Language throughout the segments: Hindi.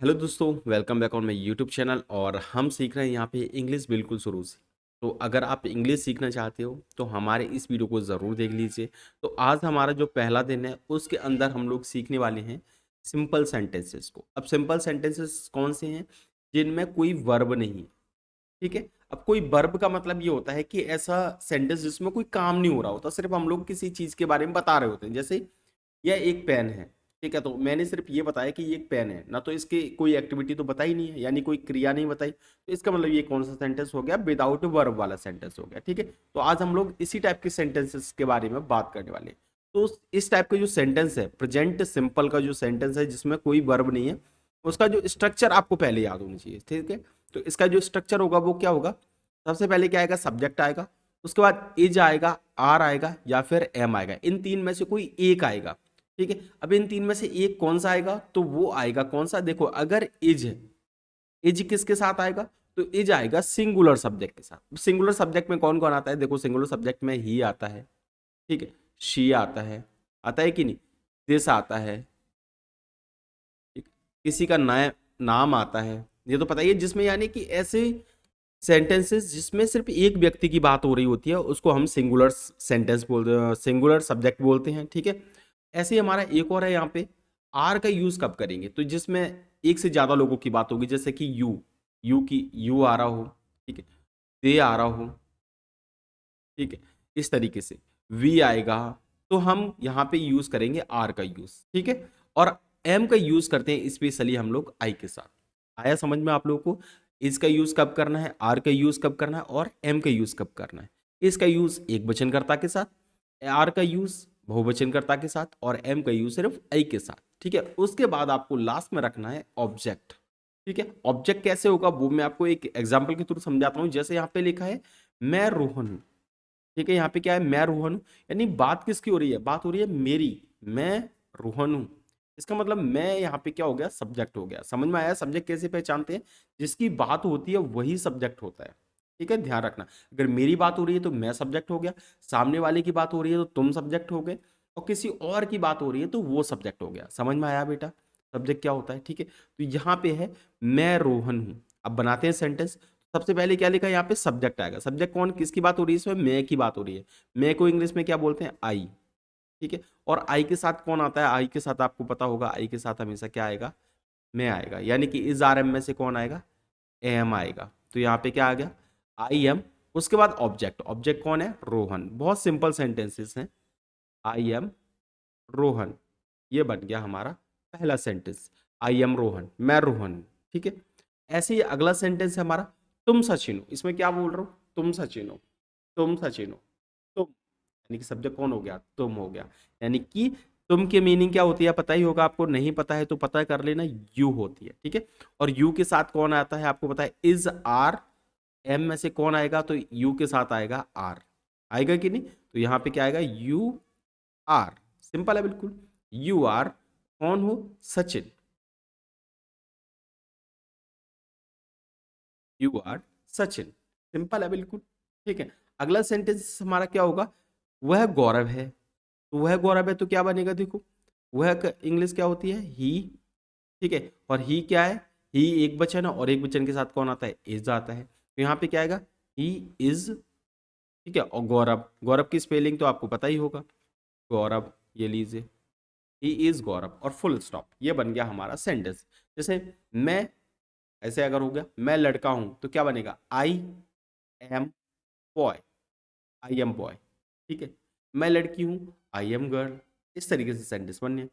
हेलो दोस्तों, welcome back on my YouTube channel. और हम सीख रहे हैं यहाँ पे इंग्लिश बिल्कुल शुरू से। तो अगर आप इंग्लिश सीखना चाहते हो तो हमारे इस वीडियो को ज़रूर देख लीजिए। तो आज हमारा जो पहला दिन है उसके अंदर हम लोग सीखने वाले हैं सिंपल सेंटेंसेस को। अब सिंपल सेंटेंसेस कौन से हैं? जिनमें कोई वर्ब नहीं है। ठीक है। अब कोई वर्ब का मतलब ये होता है कि ऐसा सेंटेंस जिसमें कोई काम नहीं हो रहा होता, सिर्फ हम लोग किसी चीज़ के बारे में बता रहे होते हैं। जैसे यह एक पेन है। ठीक है, तो मैंने सिर्फ ये बताया कि ये एक पेन है ना, तो इसकी कोई एक्टिविटी तो बताई नहीं है, यानी कोई क्रिया नहीं बताई। तो इसका मतलब ये कौन सा सेंटेंस हो गया? विदाउट वर्ब वाला सेंटेंस हो गया। ठीक है, तो आज हम लोग इसी टाइप के सेंटेंसेस के बारे में बात करने वाले हैं। तो इस टाइप का जो सेंटेंस है, प्रेजेंट सिंपल का जो सेंटेंस है जिसमें कोई वर्ब नहीं है, उसका जो स्ट्रक्चर आपको पहले याद होना चाहिए। ठीक है, तो इसका जो स्ट्रक्चर होगा वो क्या होगा? सबसे पहले क्या आएगा? सब्जेक्ट आएगा। उसके बाद इज आएगा, आर आएगा या फिर एम आएगा। इन तीन में से कोई एक आएगा। ठीक है, अब इन तीन में से एक कौन सा आएगा? तो वो आएगा कौन सा? देखो, अगर इज है, इज किसके साथ आएगा? तो इज आएगा सिंगुलर सब्जेक्ट के साथ। सिंगुलर सब्जेक्ट में कौन कौन आता है? देखो, सिंगुलर सब्जेक्ट में ही आता है। ठीक है, शी आता है कि नहीं? दिस आता है। ठीक? किसी का नया नाम आता है, ये तो पता ही है। जिसमें यानी कि ऐसे सेंटेंसेस जिसमें सिर्फ एक व्यक्ति की बात हो रही होती है उसको हम सिंगुलर सेंटेंस बोलते हैं, सिंगुलर सब्जेक्ट बोलते हैं। ठीक है, ऐसे ही हमारा एक और है यहाँ पे। आर का यूज कब करेंगे? तो जिसमें एक से ज्यादा लोगों की बात होगी, जैसे कि यू आ रहा हो। ठीक है, दे आ रहा हो। ठीक है, इस तरीके से वी आएगा। तो हम यहाँ पे यूज करेंगे आर का यूज। ठीक है, और एम का यूज करते हैं स्पेशली हम लोग आई के साथ। आया समझ में आप लोगों को? इसका यूज कब करना है, आर का यूज कब करना है, और एम का यूज कब करना है? इसका यूज एक वचनकर्ता के साथ, आर का यूज बहुवचनकर्ता के साथ, और एम का यूज सिर्फ आई के साथ। ठीक है, उसके बाद आपको लास्ट में रखना है ऑब्जेक्ट। ठीक है, ऑब्जेक्ट कैसे होगा वो मैं आपको एक एग्जाम्पल के थ्रू समझाता हूँ। जैसे यहाँ पे लिखा है मैं रोहन हूँ। ठीक है, यहाँ पे क्या है? मैं रोहन हूँ। यानी बात किसकी हो रही है? बात हो रही है मेरी। मैं रोहन हूँ। इसका मतलब मैं यहाँ पे क्या हो गया? सब्जेक्ट हो गया। समझ में आया? सब्जेक्ट कैसे पहचानते हैं? जिसकी बात होती है वही सब्जेक्ट होता है। ठीक है, ध्यान रखना। अगर मेरी बात हो रही है तो मैं सब्जेक्ट हो गया, सामने वाले की बात हो रही है तो तुम सब्जेक्ट हो गए, और किसी और की बात हो रही है तो वो सब्जेक्ट हो गया। समझ में आया बेटा सब्जेक्ट क्या होता है? ठीक है, तो यहाँ पे है मैं रोहन हूँ। अब बनाते हैं सेंटेंस। सबसे पहले क्या लिखा है? यहाँ पे सब्जेक्ट आएगा। सब्जेक्ट कौन, किसकी बात हो रही है? इसमें मैं की बात हो रही है। मैं को इंग्लिश में क्या बोलते हैं? आई। ठीक है, और आई के साथ कौन आता है? आई के साथ आपको पता होगा, आई के साथ हमेशा क्या आएगा? मैं आएगा। यानी कि इज आर एम में से कौन आएगा? एम आएगा। तो यहाँ पे क्या आ गया? I am. उसके बाद ऑब्जेक्ट। ऑब्जेक्ट कौन है? रोहन। बहुत सिंपल सेंटेंसेस हैं। आई एम रोहन, ये बन गया हमारा पहला सेंटेंस। आई एम रोहन, मैं रोहन हूं। ठीक है, ऐसे ही अगला सेंटेंस है हमारा तुम सचिन हो। इसमें क्या बोल रहा हूं? तुम सचिन हो, तुम सचिन हो। तुम यानी कि सब्जेक्ट कौन हो गया? तुम हो गया। यानी कि तुम की मीनिंग क्या होती है पता ही होगा आपको, नहीं पता है तो पता कर लेना, यू होती है। ठीक है, और यू के साथ कौन आता है आपको पता है? Is are. एम में से कौन आएगा? तो यू के साथ आएगा आर। आएगा कि नहीं? तो यहाँ पे क्या आएगा? You are. सिंपल है बिल्कुल। यू आर कौन हो? Sachin. You are Sachin. Simple है बिल्कुल। ठीक है, अगला सेंटेंस हमारा क्या होगा? वह गौरव है। तो वह गौरव है तो क्या बनेगा? देखो, वह इंग्लिश क्या होती है? ही। ठीक है, और ही क्या है? ही एक वचन है, और एक वचन के साथ कौन आता है? इज आता है। तो यहाँ पे क्या आएगा? He is. ठीक है, और गौरव, गौरव की स्पेलिंग तो आपको पता ही होगा। गौरव, ये लीजिए, ही इज गौरव, और फुल स्टॉप। ये बन गया हमारा सेंटेंस। जैसे मैं, ऐसे अगर हो गया मैं लड़का हूं तो क्या बनेगा? I am boy. I am boy. ठीक है, मैं लड़की हूं, आई एम गर्ल। इस तरीके से सेंटेंस बनने।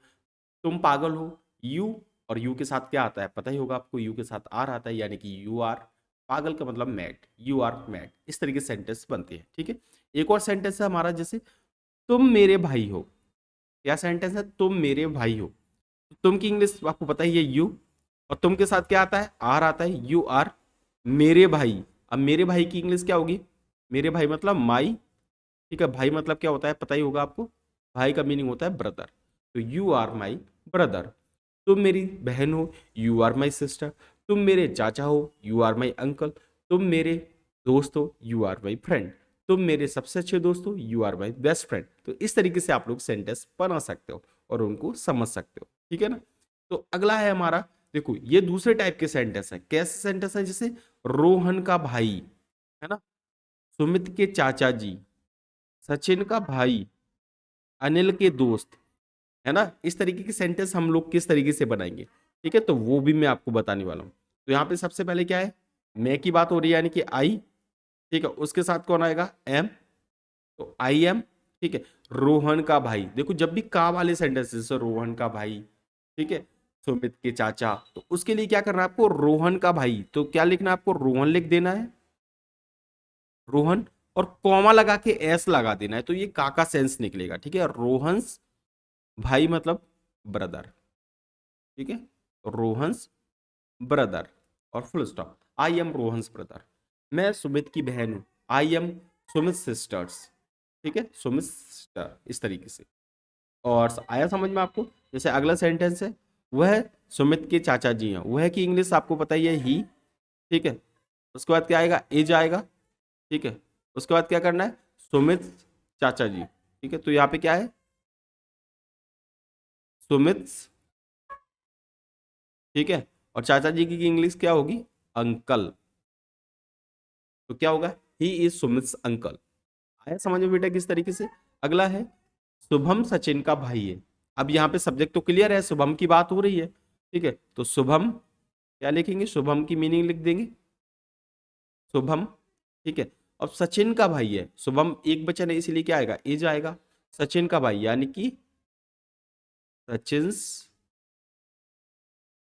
तुम पागल हो, यू, और यू के साथ क्या आता है पता ही होगा आपको? यू के साथ आर आता है, यानी कि यू आर। पागल का मतलब मैड, यू आर मैड। इस तरीके से सेंटेंस बनते हैं। ठीक है, एक और सेंटेंस है हमारा, जैसे तुम मेरे भाई हो। क्या सेंटेंस है? तुम मेरे भाई हो। तुम की इंग्लिश आपको पता ही है, यू, और तुम के साथ क्या आता है? आर आता है। यू आर मेरे भाई। अब मेरे भाई की इंग्लिश क्या होगी? मेरे भाई मतलब माई। ठीक है, भाई मतलब क्या होता है पता ही होगा आपको? भाई का मीनिंग होता है ब्रदर। तो यू आर माई ब्रदर। तुम मेरी बहन हो, यू आर माई सिस्टर। तुम मेरे चाचा हो, यू आर माई अंकल। तुम मेरे दोस्त हो, यू आर माई फ्रेंड। तुम मेरे सबसे अच्छे दोस्त हो, you are my best friend. तो इस तरीके से आप लोग सेंटेंस बना सकते हो और उनको समझ सकते हो। ठीक है ना? तो अगला है हमारा देखो ये दूसरे टाइप के सेंटेंस है। कैसे सेंटेंस है? जैसे रोहन का भाई, है ना, सुमित के चाचा जी, सचिन का भाई, अनिल के दोस्त, है ना। इस तरीके के सेंटेंस हम लोग किस तरीके से बनाएंगे, ठीक है, तो वो भी मैं आपको बताने वाला हूं। तो यहाँ पे सबसे पहले क्या है, मैं की बात हो रही है, यानी कि आई, ठीक है, उसके साथ कौन आएगा? एम, तो आई एम, ठीक है। रोहन का भाई, देखो जब भी का वाले सेंटेंस जैसे रोहन का भाई, ठीक है, सुमित के चाचा, तो उसके लिए क्या करना है आपको? रोहन का भाई, तो क्या लिखना है आपको? रोहन लिख देना है, रोहन, और कॉमा लगा के एस लगा देना है, तो ये का सेंस निकलेगा, ठीक है। रोहन्स भाई मतलब ब्रदर, ठीक है, रोहन्स ब्रदर, और full stop. I am Rohan's brother, मैं सुमित की बहन हूं, आई एम सुमित सिस्टर्स, ठीक है, सुमित सिस्टर, इस तरीके से। और आया समझ में आपको? जैसे अगला सेंटेंस है, वह सुमित के चाचा जी हैं, वह की इंग्लिश आपको पता ही है, ही, ठीक है। उसके बाद क्या आएगा? एज आएगा, ठीक है। उसके बाद क्या करना है? सुमित चाचा जी, ठीक है, तो यहाँ पे क्या है? सुमित, ठीक है, और चाचा जी की इंग्लिश क्या होगी? अंकल, तो क्या होगा? He is Sumit uncle. आया समझ में बेटा किस तरीके से? अगला है, शुभम सचिन का भाई है। अब यहाँ पे सब्जेक्ट तो क्लियर है, शुभम की बात हो रही है, ठीक है, तो शुभम क्या लिखेंगे? शुभम की मीनिंग लिख देंगे, शुभम, ठीक है। अब सचिन का भाई है, शुभम एक वचन है इसीलिए क्या आएगा? एज आएगा। सचिन का भाई यानी कि सचिन्स,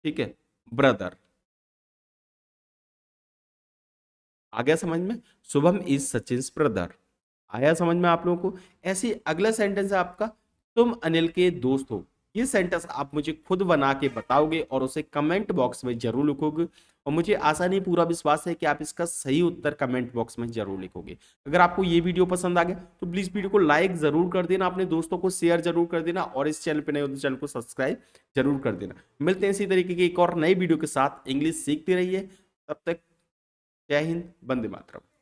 ठीक है, ब्रदर। आ गया समझ में? Shubham is Sachin's brother. आया समझ में आप लोगों को? ऐसे अगला सेंटेंस है आपका, तुम अनिल के दोस्त हो। ये सेंटेंस आप मुझे खुद बना के बताओगे और उसे कमेंट बॉक्स में जरूर लिखोगे, और मुझे आशा नहीं पूरा विश्वास है कि आप इसका सही उत्तर कमेंट बॉक्स में जरूर लिखोगे। अगर आपको ये वीडियो पसंद आ गया तो प्लीज वीडियो को लाइक जरूर कर देना, अपने दोस्तों को शेयर जरूर कर देना, और इस चैनल पर नए हो तो चैनल को सब्सक्राइब जरूर कर देना। मिलते हैं इसी तरीके की एक और नई वीडियो के साथ। इंग्लिश सीखते रहिए, तब तक जय हिंद, वंदे मातरम।